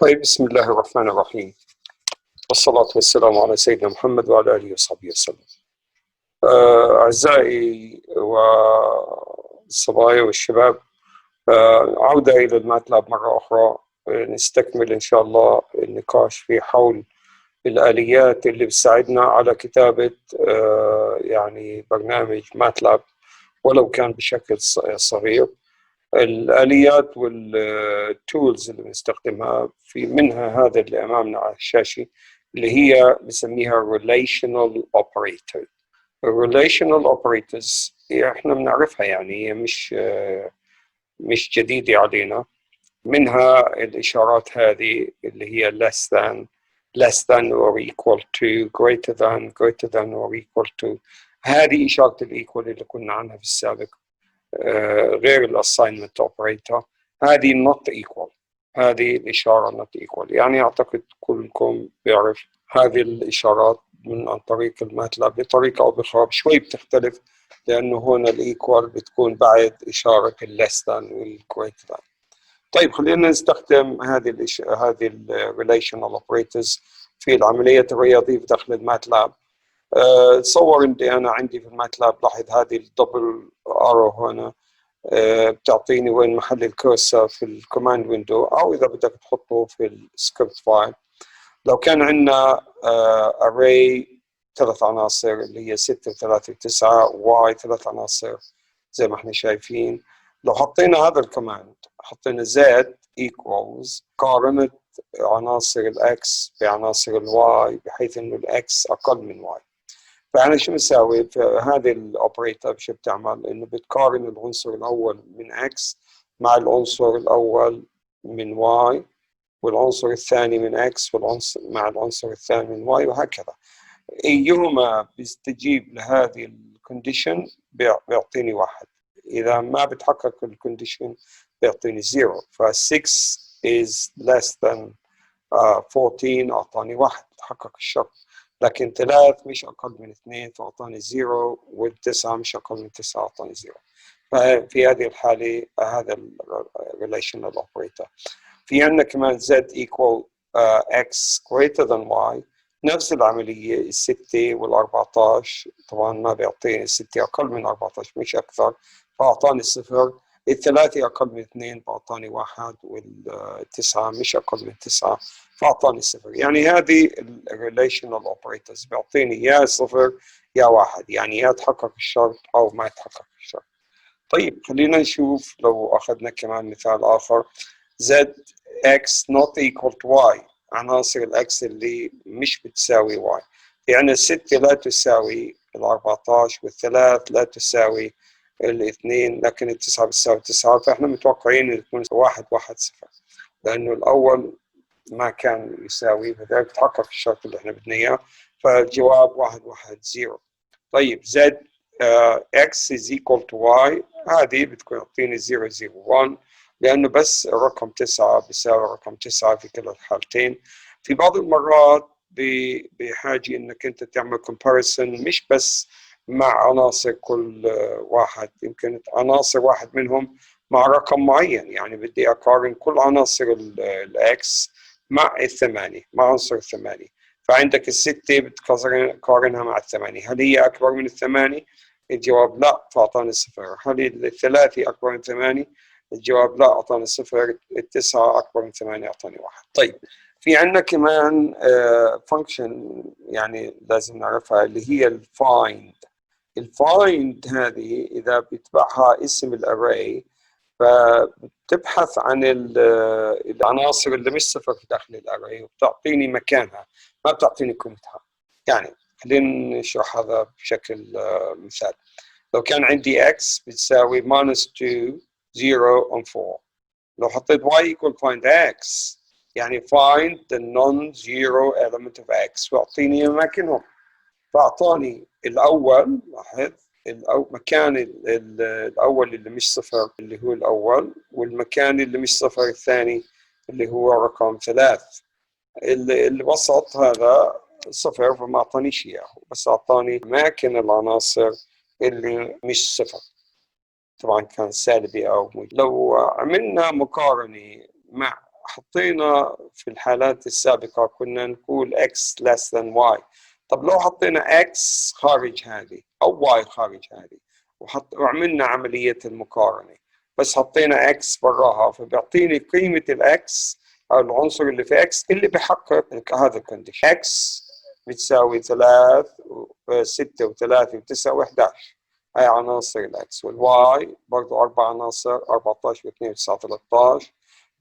طيب، بسم الله الرحمن الرحيم، والصلاة والسلام على سيدنا محمد وعلى آله وصحبه وسلم. أعزائي والصبايا والشباب، عودة إلى الماتلاب مرة أخرى. نستكمل إن شاء الله النقاش في حول الآليات اللي بتساعدنا على كتابة يعني برنامج ماتلاب ولو كان بشكل صغير. الآليات والتولز اللي بنستخدمها في منها هذا اللي أمامنا على الشاشة اللي هي بسميها relational operator. relational operators احنا بنعرفها، يعني هي مش جديدة علينا. منها الإشارات هذه اللي هي less than or equal to, greater than or equal to. هذه إشارة الإيكوال اللي كنا عنها في السابق. غير الاساينمنت اوبريتور، هذه not equal، هذه الإشارة not equal. يعني أعتقد كلكم بيعرف هذه الإشارات عن طريق الماتلاب بطريقة أو بأخرى، شوي بتختلف لأنه هنا الإيكوال بتكون بعد إشارة less than والgreater than. طيب، خلينا نستخدم هذه relational operators في العملية الرياضية في داخل الماتلاب. تصور إني أنا عندي في الماتلاب، لاحظ هذه الدبل ارو هنا بتعطيني وين محل الكورسر في الكوماند ويندو، أو إذا بدك تحطه في السكريبت فايل. لو كان عندنا array 3 عناصر اللي هي 6 و3 و9 y 3 عناصر زي ما احنا شايفين، لو حطينا هذا الكوماند، حطينا z equals قارنت عناصر الx بعناصر الy بحيث انه الx اقل من y. فأنا شو بسوي في هذه الأوبريتور؟ شو بتعمل؟ إنه بتقارن العنصر الأول من x مع العنصر الأول من y، والعنصر الثاني من x مع العنصر الثاني من y، وهكذا. أيهما بيستجيب لهذه الكونديشن بيعطيني 1. إذا ما بتحقق الكونديشن بيعطيني 0. ف6 is less than 14 أعطاني 1، تحقق الشرط. لكن 3 مش أقل من 2 فأعطاني 0، وال9 مش أقل من 9 أعطاني 0. ففي هذه الحالة هذا relational operator. في عندنا كمان z equal x greater than y، نفس العملية. 6 وال14 طبعا ما بيعطيني، 6 أقل من 14 مش أكثر فأعطاني 0. 3 أقل من 2 فأعطاني 1، وال9 مش أقل من 9 فأعطاني 0. يعني هذه relational operators بيعطيني يا 0 يا 1، يعني يا تحقق الشرط أو ما تحقق الشرط. طيب، خلينا نشوف لو أخذنا كمان مثال آخر. z x not equal to y، عناصر الx اللي مش بتساوي y. يعني 6 لا تساوي 14 وال3 لا تساوي 2، لكن 9 بتساوي 9. فإحنا متوقعين إن تكون 1 1 0، لأنه الأول ما كان يساوي، فذلك تحقق الشرط اللي إحنا بدنا إياه. فالجواب 1 1 0. طيب، z x is equal to y، هذه بتكون تعطيني 0 0 1، لأنه بس الرقم 9 بيساوي رقم 9 في كلا الحالتين. في بعض المرات بحاجة إنك أنت تعمل comparison مش بس مع عناصر كل واحد، يمكن عناصر واحد منهم مع رقم معين. يعني بدي أقارن كل عناصر الإكس مع 8، مع عنصر 8. فعندك 6 بتقارنها مع 8، هل هي أكبر من 8؟ الجواب لا، فأعطاني 0. هل 3 أكبر من 8؟ الجواب لا، أعطاني 0. 9 أكبر من 8 أعطاني 1. طيب، في عندنا كمان فانكشن يعني لازم نعرفها اللي هي الفايند. الفايند هذه إذا بيتبعها اسم الأري فبتبحث عن العناصر اللي مش صفر في داخل الأري وبتعطيني مكانها، ما بتعطيني قيمتها. يعني خلينا نشرح هذا بشكل مثال. لو كان عندي x بتساوي -2 0 on 4، لو حطيت y equal find x يعني find the non-zero element of x واعطيني اماكنهم. فاعطاني الاول، لاحظ مكان الاول اللي مش صفر اللي هو الاول، والمكان اللي مش صفر الثاني اللي هو رقم 3. الوسط هذا صفر فما اعطانيش اياه، بس اعطاني اماكن العناصر اللي مش صفر، طبعا كان سالبي او موجب. لو عملنا مقارنه مع حطينا في الحالات السابقة كنا نقول x less than y. طب لو حطينا x خارج هذه أو y خارج هذه وعملنا عملية المقارنة بس حطينا x براها، فبيعطيني قيمة الx أو العنصر اللي في x اللي بيحقق هذا الكونديشن. x بتساوي 3 و6 و3 و9 و11، هاي عناصر الاكس. والواي برضه 4 عناصر، 14 و2 و9 13.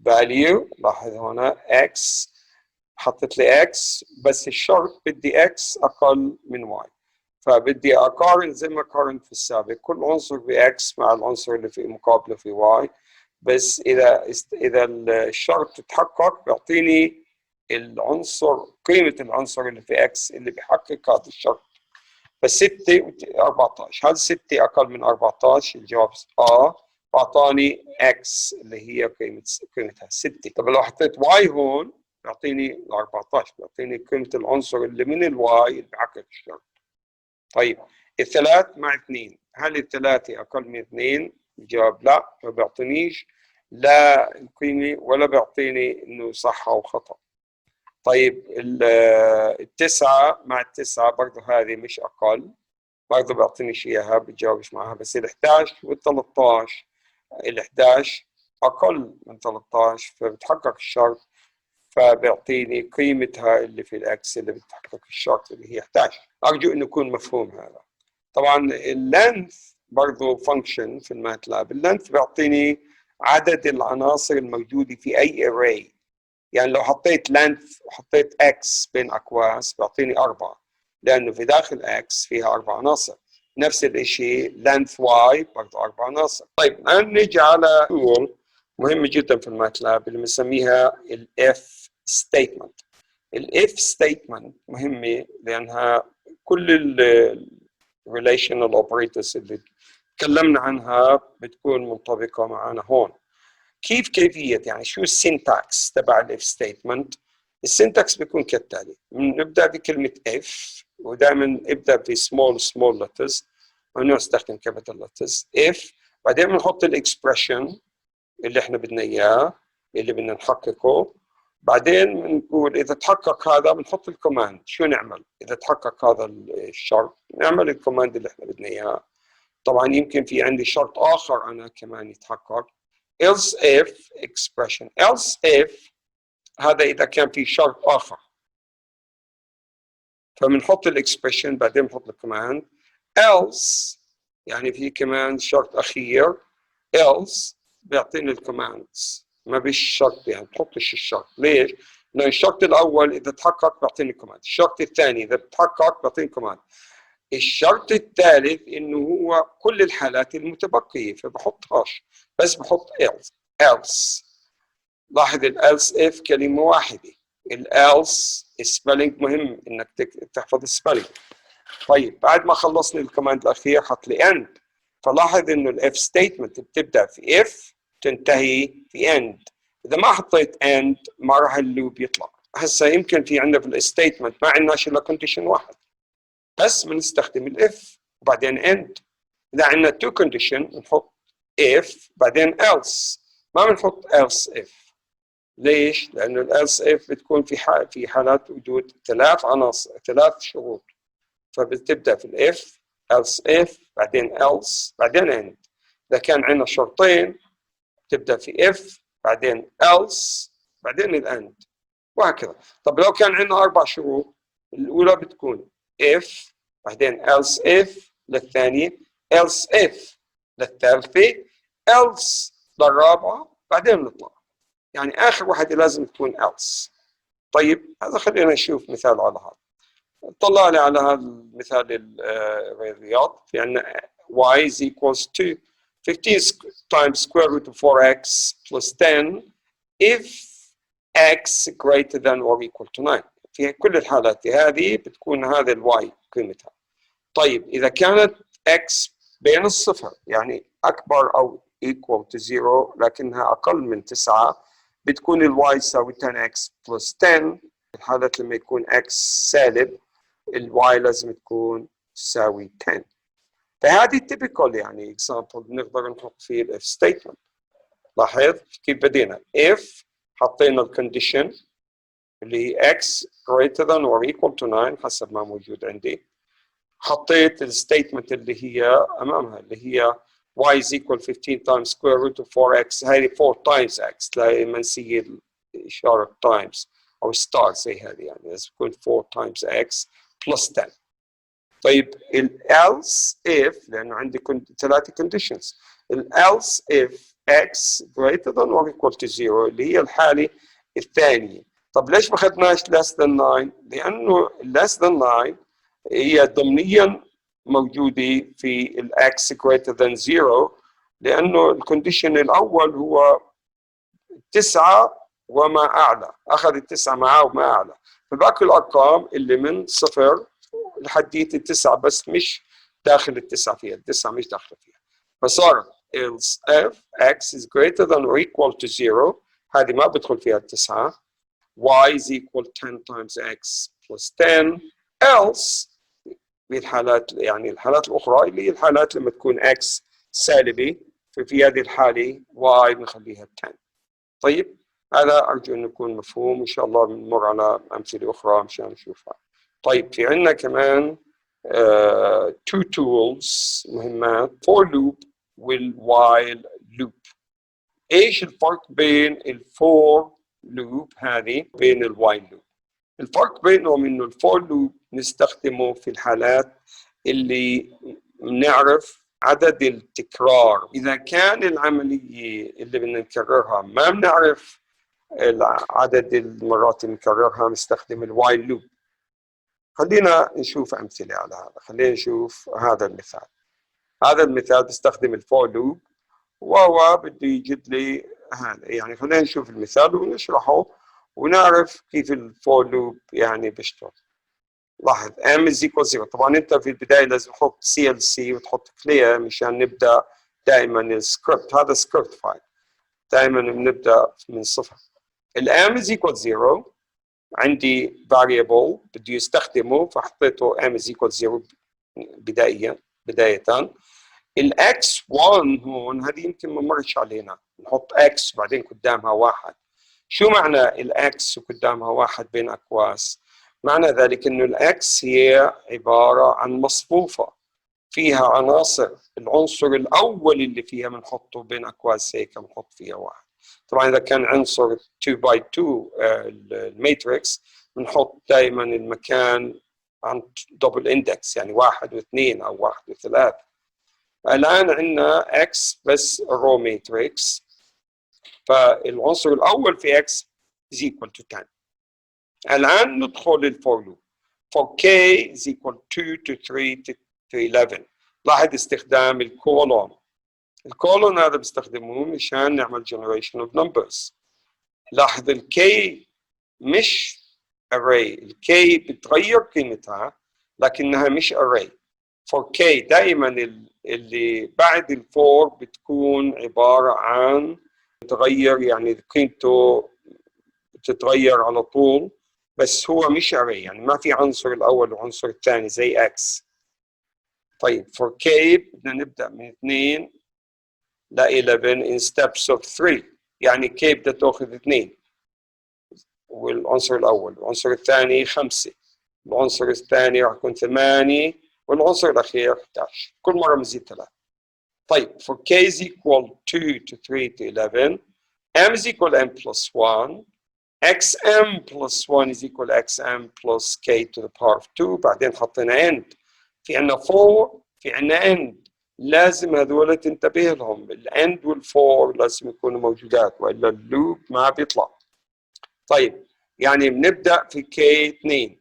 فاليو، لاحظ هنا اكس، حطيت لي اكس بس الشرط بدي اكس اقل من واي، فبدي اقارن زي ما قارنت في السابق كل عنصر باكس مع العنصر اللي في مقابله في واي، بس اذا الشرط تحقق بيعطيني العنصر قيمه العنصر اللي في اكس اللي بيحقق هذا الشرط. ف6 و14، هل 6 اقل من 14؟ الجواب فاعطاني اكس اللي هي قيمتها 6. طب لو حطيت واي هون بيعطيني 14، بيعطيني قيمه العنصر اللي من الواي اللي بحقق الشرط. طيب الثلاث مع 2، هل الثلاثه اقل من 2؟ الجواب لا، ما بيعطينيش لا القيمه ولا بيعطيني انه صح او خطا. طيب التسعة مع التسعة برضه هذه مش أقل، برضه بيعطينيش إياها بتجاوبش معها. بس ال11 وال13، ال11 أقل من 13 فبتحقق الشرط، فبيعطيني قيمتها اللي في الإكس اللي بتحقق الشرط اللي هي 11. أرجو إنه يكون مفهوم هذا. طبعا اللينث برضه فانكشن في الماتلاب. اللينث بيعطيني عدد العناصر الموجودة في أي array. يعني لو حطيت length وحطيت x بين أقواس بيعطيني 4، لأنه في داخل x فيها 4 عناصر. نفس الشيء length y برضه 4 عناصر. طيب الآن نيجي على tool مهمة جدا في الماتلاب اللي بنسميها ال if statement. ال if statement مهمة لأنها كل ال relational operators اللي تكلمنا عنها بتكون منطبقة معنا هون. كيفية يعني شو السينتاكس تبع الاف ستيتمنت؟ السينتاكس بيكون كالتالي: نبدا بكلمه اف، ودائما ابدا ب small letters، ممنوع استخدم capital letters. اف، بعدين بنحط الاكسبريشن اللي احنا بدنا اياه اللي بدنا نحققه، بعدين بنقول اذا تحقق هذا بنحط الكوماند. شو نعمل اذا تحقق هذا الشرط؟ نعمل الكوماند اللي احنا بدنا اياه. طبعا يمكن في عندي شرط اخر انا كمان يتحقق، else if expression. else if هذا إذا كان في شرط آخر، فبنحط الإكسبريشن بعدين بنحط الكوماند. else يعني في كمان شرط أخير، else بيعطيني الكوماندز، ما بيش شرط يعني بحطش الشرط. ليش؟ لأن الشرط الأول إذا تحقق بيعطيني كوماند، الشرط الثاني إذا بتحقق بيعطيني كوماند، الشرط الثالث إنه هو كل الحالات المتبقية فبحطهاش، بس بحط else. لاحظ else if كلمة واحدة. else spelling مهم إنك تحفظ spelling. طيب بعد ما خلصني الكوماند الأخير حط لي end، فلاحظ إنه ال if statement بتبدأ في if تنتهي في end. إذا ما حطيت end ما راح اللوب يطلع. هسا يمكن في عندنا في الستيتمنت ما عندناش إلا condition واحد، بس بنستخدم الاف وبعدين end. اذا عندنا تو كونديشن بنحط if بعدين else، ما بنحط else if. ليش؟ لانه الelse if بتكون في حالات وجود 3 عناصر، 3 شروط، فبتبدا في الاف else if بعدين else بعدين end. اذا كان عندنا شرطين تبدا في if بعدين else بعدين الاند، وهكذا. طب لو كان عندنا 4 شروط، الاولى بتكون if بعدين else if للثانية، else if للثالثة، else للرابعة، بعدين نطلع. يعني آخر واحدة لازم تكون else. طيب هذا خلينا نشوف مثال على هذا. طلعنا على هذا المثال الرياض، في عندنا y is equals to 15 times square root of 4x plus 10 if x greater than or equal to 9. في كل الحالات هذه بتكون هذا الواي قيمتها. طيب إذا كانت x بين الصفر يعني أكبر أو equal to 0 لكنها أقل من 9، بتكون الواي يساوي 10x plus 10. الحالة لما يكون x سالب الواي لازم تكون تساوي 10. فهذه typical يعني example بنقدر نحط فيه ال if statement. لاحظ كيف بدينا if حطينا الكونديشن اللي هي x greater than or equal to 9 حسب ما موجود عندي. حطيت الستيتمنت اللي هي امامها اللي هي y is equal 15 times square root of 4x. هذه 4 times x، تلاقي منسية الإشارة times أو ستار زي هذه، يعني لازم تكون 4 times x plus 10. طيب ال else if، لأنه عندي ثلاثة conditions. ال else if x greater than or equal to 0 اللي هي الحالة الثانية. طب ليش ما أخذناش less than 9؟ لأنه less than 9 هي ضمنيا موجودة في ال x greater than 0، لأنه الكونديشن الأول هو 9 وما أعلى، أخذ التسعة معاه وما أعلى، فباقي الأرقام اللي من 0 لحديت التسعة بس مش داخل التسعة فيها، التسعة مش داخلة فيها، فصارت else if x is greater than or equal to 0، هذه ما بدخل فيها التسعة. y is equal 10 times x plus 10 else بالحالات، يعني الحالات الأخرى اللي هي الحالات لما تكون x سالبة، ففي هذه الحالة y بنخليها 10. طيب هذا أرجو أن يكون مفهوم. إن شاء الله بنمر على أمثلة أخرى مشان نشوفها. طيب في عندنا كمان two tools مهمات، for loop والwhile loop. إيش الفرق بين الفور لوب هذه بين الوايل لوب؟ الفرق بينهم إنه الفور لوب نستخدمه في الحالات اللي بنعرف عدد التكرار. إذا كان العملية اللي بدنا نكررها ما بنعرف عدد المرات اللي نكررها، نستخدم الوايل لوب. خلينا نشوف أمثلة على هذا. خلينا نشوف هذا المثال. هذا المثال بستخدم الفور لوب وهو بده يجد لي هذا، يعني خلينا نشوف المثال ونشرحه ونعرف كيف الفور لوب يعني بيشتغل. لاحظ m is equal 0. طبعا انت في البدايه لازم تحط CLC وتحط clear مشان نبدا دائما السكريبت. هذا سكريبت فايل، دائما بنبدا من صفر. ال m is equal 0 عندي variable بده يستخدمه فحطيته m is equal 0 بدايه. ال x1 هون هذه يمكن ما مرش علينا، نحط x بعدين قدامها 1. شو معنى ال x وقدامها 1 بين اقواس؟ معنى ذلك انه الاكس هي عباره عن مصفوفه فيها عناصر، العنصر الاول اللي فيها بنحطه بين اقواس هيك بنحط فيها 1. طبعا اذا كان عنصر 2 by 2 الماتريكس بنحط دائما المكان عن دبل اندكس، يعني 1 و2 او 1 و3. الان عندنا اكس بس رو ماتريكس، فالعنصر الاول في اكس is equal to 10. الآن ندخل للفور لوب. for k is equal 2 to 3 to 11. لاحظ استخدام الكولون. الكولون هذا بستخدمه مشان نعمل generation of numbers. لاحظ الكي مش array، الكي بتغير قيمتها لكنها مش array. for k دائما اللي بعد الفور بتكون عبارة عن بتغير، يعني قيمته بتتغير على طول، بس هو مش array، يعني ما في عنصر الأول وعنصر الثاني زي x. طيب for k بدنا نبدأ من 2 ل 11 in steps of 3، يعني k بدها تأخذ 2 والعنصر الأول، العنصر الثاني 5، العنصر الثاني راح يكون 8، والعنصر الأخير 11. كل مرة مزيد 3. طيب for k is equal 2 to 3 to 11 m is equal m plus 1 xm plus 1 is equal xm plus k to the power of 2. بعدين حطينا end، في عنا 4 في عنا end، لازم هذول تنتبه لهم. الاند والفور لازم يكونوا موجودات والا اللوب ما بيطلع. طيب يعني بنبدا في k 2،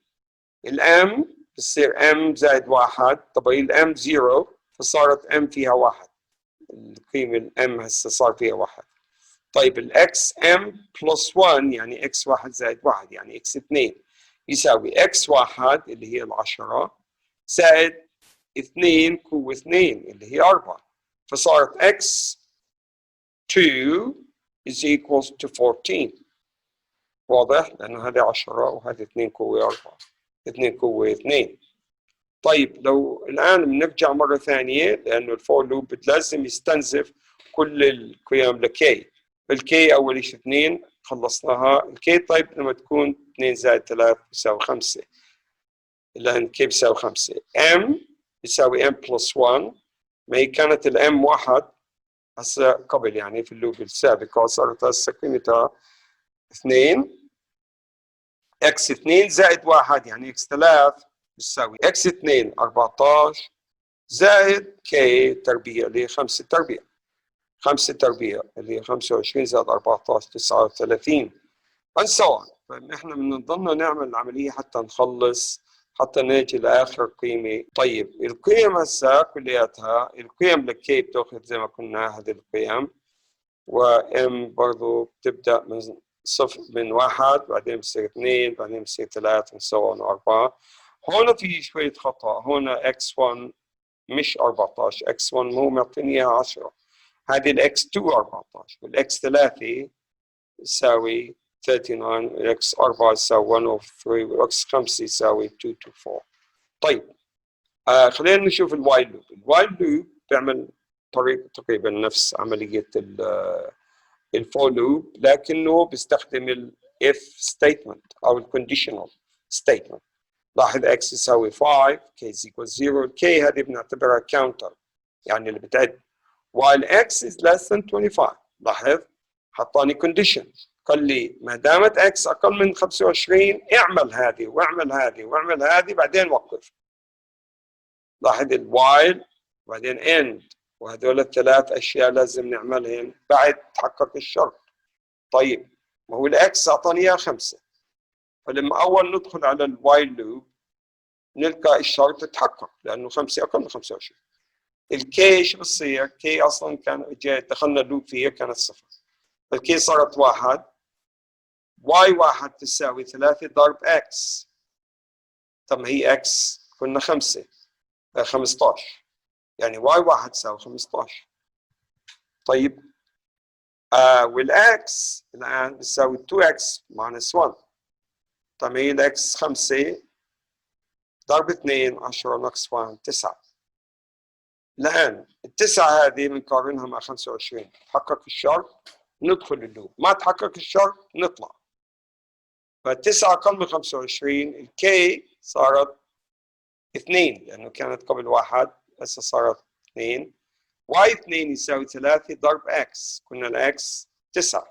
الام بتصير m زائد 1. طبعا الام 0 فصارت m فيها 1، القيمه الام هسه صار فيها 1. طيب الاكس ام بلس 1 يعني اكس 1 زائد 1 يعني اكس 2 يساوي اكس 1 اللي هي 10 زائد 2 قوة 2 اللي هي 4، فصارت اكس 2 is equals to 14. واضح؟ لأنه هذه 10 وهذه 2 قوة 4، 2 قوة 2. طيب لو الآن بنرجع مرة ثانية، لأنه الفور لوب لازم يستنزف كل القيم لكي. فالكي أول شيء 2 خلصناها. الكي طيب لما تكون 2 زائد 3 بيساوي 5، لأن كي بيساوي 5. ام بيساوي ام بلس 1، ما هي كانت الام 1 هسه قبل يعني في اللوب السابق، صارت هسه قيمتها 2. اكس 2 زائد 1 يعني اكس 3 بتساوي اكس 2 14 زائد كي تربيع اللي هي 5 تربيع. 5 تربيع اللي هي 25 زائد 14 39 and so on. فاحنا بنضلنا نعمل العمليه حتى نخلص، حتى نيجي لاخر قيمه. طيب القيم هسه كلياتها، القيم للكي بتاخذ زي ما قلنا هذه القيم، وام برضه بتبدا من صفر من 1 بعدين بصير 2 بعدين بصير 3 and so on و4. هون في شويه خطا، هون x1 مش 14، x1 هو معطيني اياها 10، هذه الاكس 2 14 والاكس 3 يساوي 39 والاكس 4 يساوي 103 والاكس 5 يساوي 224. طيب خلينا نشوف الوايل لوب. الوايل لوب بيعمل طريقة تقريبا نفس عملية الفور لوب، لكنه بيستخدم الاف ستيتمنت او الكونديشنال ستيتمنت. لاحظ اكس يساوي 5 كي equals 0، الكي هذه بنعتبرها كاونتر يعني اللي بتعد، while x is less than 25. لاحظ حطاني كونديشن، قال لي ما دامت x اقل من 25 اعمل هذه واعمل هذه واعمل هذه بعدين وقف. لاحظ الوايل وبعدين end، وهذول الثلاث اشياء لازم نعملهم بعد تحقق الشرط. طيب ما هو الاكس اعطاني اياه 5، فلما اول ندخل على الوايل لوب نلقى الشرط تحقق لانه 5 اقل من 25. الكي شو بصير؟ كي اصلا كان دخلنا اللوب فيها كانت 0، الكي صارت 1. واي 1 تساوي 3 ضرب اكس. طب ما هي اكس كنا 5 15 يعني واي 1 تساوي 15. طيب والاكس الان بتساوي 2x minus 1. طب هي الاكس 5 ضرب 2 10 ناقص 1 9. الآن التسعة هذه بنقارنها مع 25، تحقق الشرط ندخل اللوب، ما تحقق الشرط نطلع. فالتسعة أقل من 25، الكي صارت 2 لأنه كانت قبل 1 هسه صارت 2. واي 2 يساوي 3 ضرب اكس، كنا الاكس 9،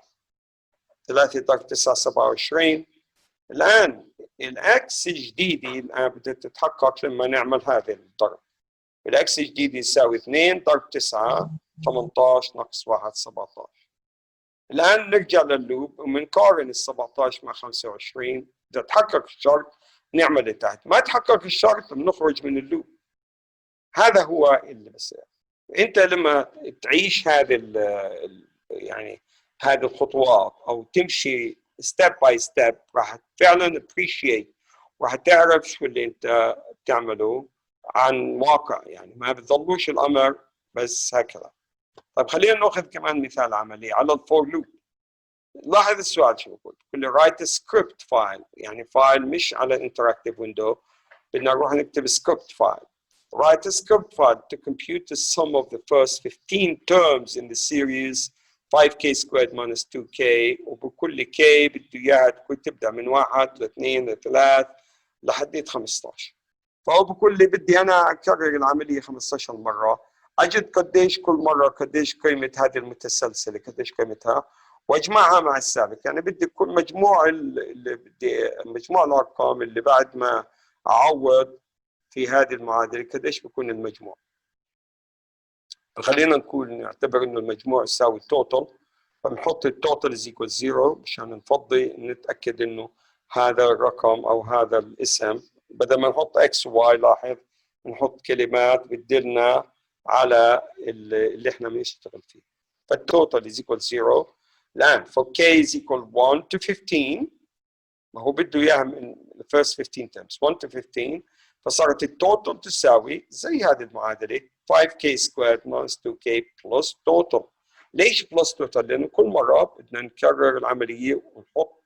3 ضرب 9 27. الآن الاكس الجديدة الآن بدها تتحقق لما نعمل هذا الضرب. الاكس الجديد يساوي 2 ضرب 9 18 ناقص 1 17. الان نرجع لللوب وبنقارن ال 17 مع 25، اذا تحقق الشرط نعمل اللي تحت، ما تحقق الشرط بنخرج من اللوب. هذا هو اللي بصير. انت لما تعيش هذه يعني هذه الخطوات او تمشي ستيب باي ستيب راح فعلا ابريشيت، راح تعرف شو اللي انت بتعمله عن واقع، يعني ما بتظلوش الامر بس هكذا. طيب خلينا ناخذ كمان مثال عملي على الفور لوب. لاحظ السؤال شو بقول، بقول لي write a script file، يعني فايل مش على interactive window، بدنا نروح نكتب script file. Write a script file to compute the sum of the first 15 terms in the series 5k squared minus 2k، وبكل k بده اياها تكون تبدا من 1 ل 2 ل 3 لحد 15. فهو بقول لي بدي انا اكرر العمليه 15 مره، اجد قديش كل مره قديش قيمه هذه المتسلسله قديش قيمتها واجمعها مع السابق. يعني بدي كل مجموع اللي بدي مجموع الارقام اللي بعد ما اعوض في هذه المعادله قديش بكون المجموع. خلينا نقول نعتبر انه المجموع يساوي التوتال، فبنحط التوتال از ايكوال 0 مشان نفضي نتاكد انه هذا الرقم او هذا الاسم بدل ما نحط اكس وواي لاحظ نحط كلمات بتدلنا على اللي احنا بنشتغل فيه. فالتوتال از ايكوال 0. الان for k is equal 1 to 15، ما هو بده اياها من the first 15 terms 1 to 15، فصارت التوتال تساوي زي هذه المعادله 5k squared minus 2k plus total. ليش plus total؟ لانه كل مره بدنا نكرر العمليه ونحط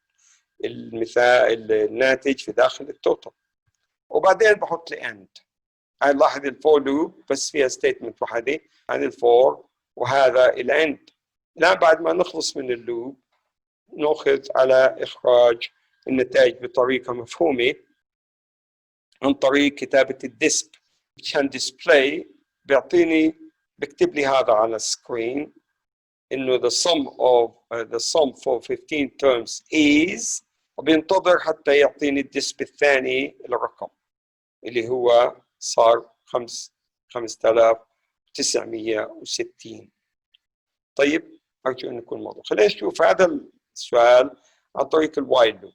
المثال الناتج في داخل التوتال، وبعدين بحط لي end. هاي لاحظ الفور لوب بس فيها ستيتمنت وحده، هذه الفور وهذا الاند. الان بعد ما نخلص من اللوب نأخذ على إخراج النتائج بطريقة مفهومة عن طريق كتابة الديسب. عشان ديسبلاي بيكتب لي هذا على السكرين إنه the sum for 15 terms is، وبينتظر حتى يعطيني الديسب الثاني الرقم اللي هو صار 5960. طيب أرجو أن يكون موضوع. خلينا نشوف هذا السؤال عن طريق الوايل لوب.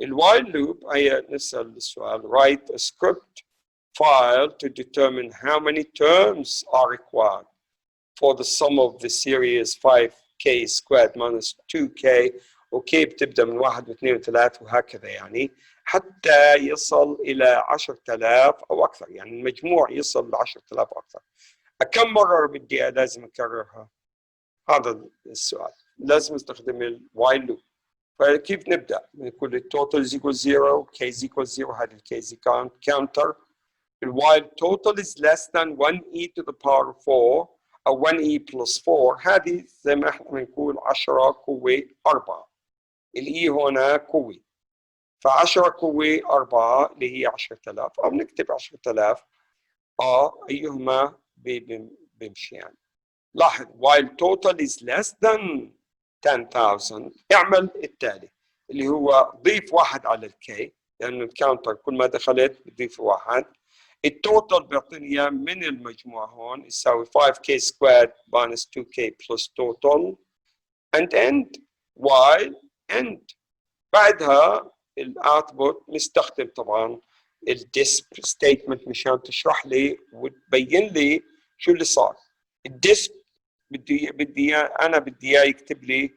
الوايل لوب هي نسأل السؤال write a script file to determine how many terms are required for the sum of the series 5k squared minus 2k. اوكي بتبدا من 1 و2 و3 وهكذا، يعني حتى يصل الى 10,000 او اكثر، يعني المجموع يصل ل 10,000 اكثر. كم مره بدي لازم اكررها؟ هذا السؤال. لازم استخدم الوايل لوب. فكيف نبدا؟ نقول التوتال is equal 0 k is equal 0. هذه الكي is counter. الوايل total is less than 1e to the power 4 او 1e plus 4. هذه زي ما احنا بنقول 10 قوه 4. الاي هنا قوه، ف10 قوه 4 اللي هي 10,000، او نكتب 10,000 ايهما بيمشي يعني. لاحظ while total is less than 10,000 اعمل التالي اللي هو ضيف 1 على الكي، لانه الكاونتر كل ما دخلت بضيف 1. التوتال بيعطيني اياه من المجموع هون يساوي 5k squared minus 2k plus total and end while end. بعدها الاوتبوت نستخدم طبعا الديسب ستيتمنت مشان تشرح لي وتبين لي شو اللي صار. الديسب بدي اياه يكتب لي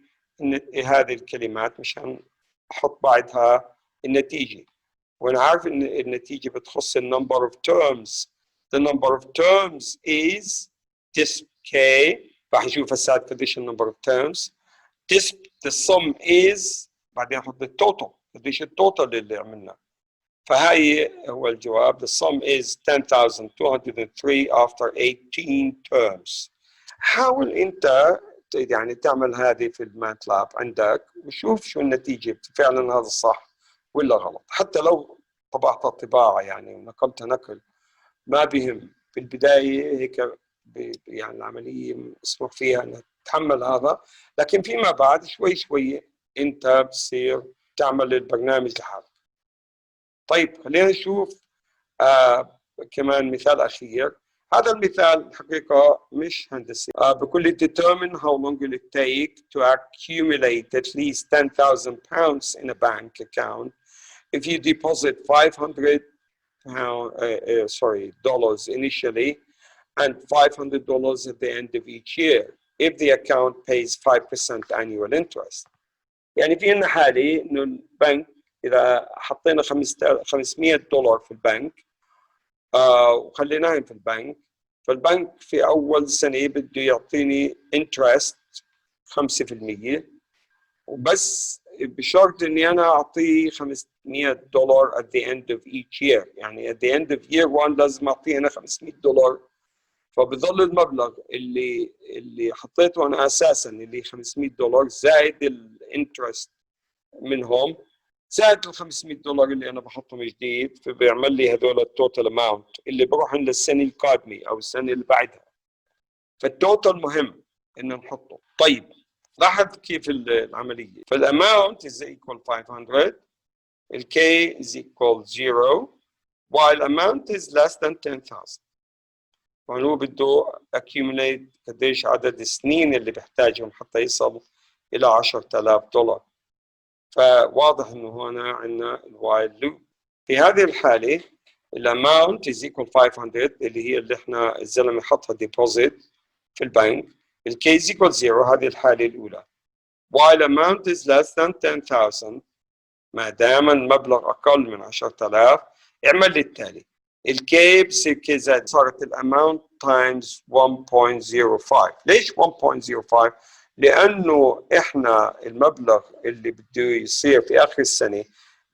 هذه الكلمات مشان احط بعدها النتيجه، وانا عارف ان النتيجه بتخص النمبر اوف terms. The number of terms is disp k. راح نشوف هسه قديش النمبر اوف terms. disp the sum is، بعدين احط التوتال قديش التوتال اللي عملنا. فهاي هو الجواب. The sum is 10,203 after 18 terms. حاول انت يعني تعمل هذه في الماتلاب عندك وشوف شو النتيجه، فعلا هذا صح ولا غلط. حتى لو طبعت الطباعه يعني ونقلت نقل ما بهم، في البدايه هيك يعني العمليه مسموح فيها انها تتحمل هذا، لكن فيما بعد شوي شوي انت بتصير تعمل البرنامج لحالك. طيب خلينا نشوف كمان مثال اخير. هذا المثال الحقيقة مش هندسي. بكل determine how long will it take to accumulate at least 10,000 pounds in a bank account if you deposit dollars initially and $500 at the end of each year if the account pays 5% annual interest. يعني في عندنا حالة إنه البنك إذا حطينا $500 في البنك وخليناهم في البنك، فالبنك في أول سنة بده يعطيني interest 5%، وبس بشرط إني أنا أعطيه $500 at the end of each year. يعني at the end of year 1 لازم أعطيه أنا $500. فبظل المبلغ اللي حطيته أنا أساساً اللي $500 زائد الانترست منهم زائد $500 اللي انا بحطهم جديد، فبيعمل لي هذول التوتال اماونت اللي بروح للسنه القادمه او السنه اللي بعدها. فالتوتال مهم ان نحطه. طيب لاحظ كيف العمليه. فالاماونت is equal 500، الكي is equal 0 while amount is less than 10,000. فهو بده accumulate قديش عدد السنين اللي بيحتاجهم حتى يصل الى $10,000. فواضح انه هنا عندنا الوايل لوب. في هذه الحاله الاماونت is equal 500 اللي هي اللي احنا الزلمه حطها ديبوزيت في البنك. الكي is equal 0 هذه الحاله الاولى. while amount is less than 10,000 ما دام المبلغ اقل من 10,000 اعمل لي التالي. الكي بصير كي زائد صارت الاماونت تايمز 1.05. ليش 1.05؟ لأنه إحنا المبلغ اللي بده يصير في آخر السنة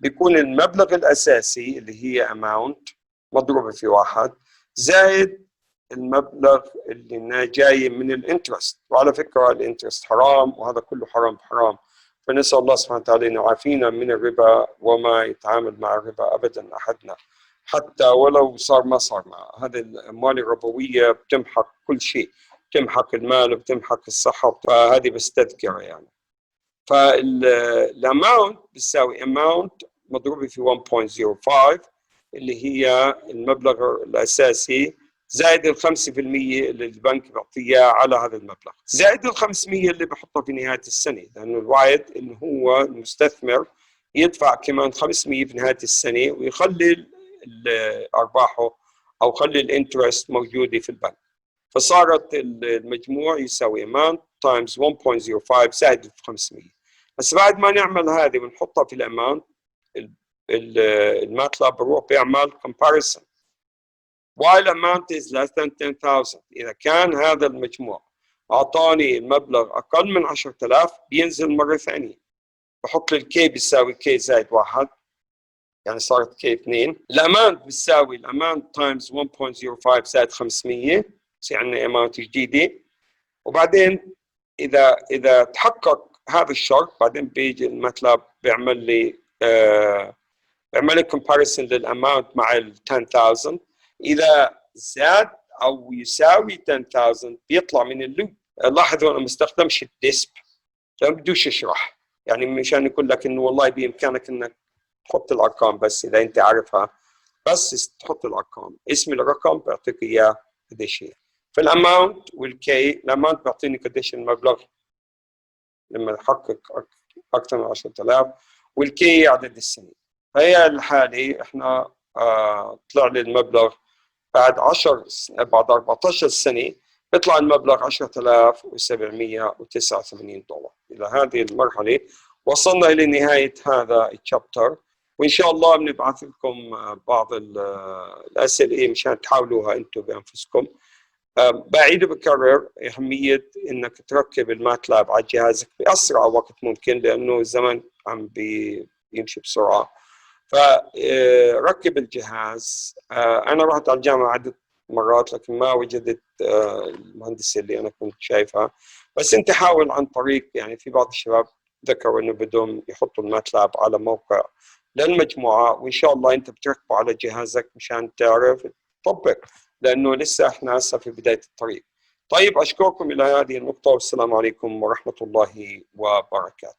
بيكون المبلغ الأساسي اللي هي amount مضروبة في 1 زائد المبلغ اللي جاي من الانترست. وعلى فكرة الانترست حرام وهذا كله حرام بحرام، فنسأل الله سبحانه وتعالى أن يعافينا من الربا وما يتعامل مع الربا أبدا أحدنا، حتى ولو صار ما صار معه. هذه الأموال الربوية بتمحق كل شيء، بتمحق المال وبتمحق الصحة، فهذه بس تذكرة يعني. فالاماونت بتساوي اماونت مضروبة في 1.05 اللي هي المبلغ الأساسي زائد ال 5% اللي البنك بيعطيه على هذا المبلغ، زائد ال 500 اللي بحطها في نهاية السنة، لأنه الوعد إنه هو المستثمر يدفع كمان 500 في نهاية السنة ويخلي أرباحه أو خلي الانترست موجودة في البنك. فصارت المجموع يساوي amount times 1.05 زائد ال 500. بس بعد ما نعمل هذه ونحطها في الاماونت، الماتلاب بروح بيعمل comparison while amount is less than 10,000. إذا كان هذا المجموع أعطاني المبلغ أقل من 10,000 بينزل مرة ثانية، بحط لي الكي بيساوي كي زائد 1، يعني صارت كي 2. الأماونت بيساوي الأماونت تايمز 1.05 زائد 500، بصير عندنا أماونت جديدة. وبعدين إذا تحقق هذا الشرط، بعدين بيجي الماتلاب بيعمل لي كومباريسون للأماونت مع ال 10,000. إذا زاد أو يساوي 10,000 بيطلع من اللوب. لاحظوا أنا ما استخدمش الديسب، ما بدوش أشرح، يعني مشان يقول لك إنه والله بإمكانك إنك تحط الأرقام بس إذا أنت عارفها، بس تحط الأرقام، اسم الرقم بيعطيك إياه قديش هي. في الأماونت والكي، الأماونت بيعطيني قديش المبلغ لما يحقق أكثر من 10,000، والكي عدد السنين. فهي الحالة إحنا طلع لي المبلغ بعد 14 سنة بيطلع المبلغ 10,789 دولار. إلى هذه المرحلة وصلنا إلى نهاية هذا الشابتر، وإن شاء الله بنبعث لكم بعض الأسئلة مشان تحاولوها أنتم بأنفسكم. بعيد بكرر أهمية إنك تركب الماتلاب على جهازك بأسرع وقت ممكن، لأنه الزمن عم بيمشي بسرعة. فركب الجهاز. أنا رحت على الجامعة عدة مرات لكن ما وجدت المهندسة اللي أنا كنت شايفها، بس أنت حاول عن طريق، يعني في بعض الشباب ذكروا إنه بدهم يحطوا الماتلاب على موقع للمجموعة، وإن شاء الله أنت بتركبه على جهازك مشان تعرف تطبق، لأنه لسه إحنا هسه في بداية الطريق. طيب أشكركم إلى هذه النقطة، والسلام عليكم ورحمة الله وبركاته.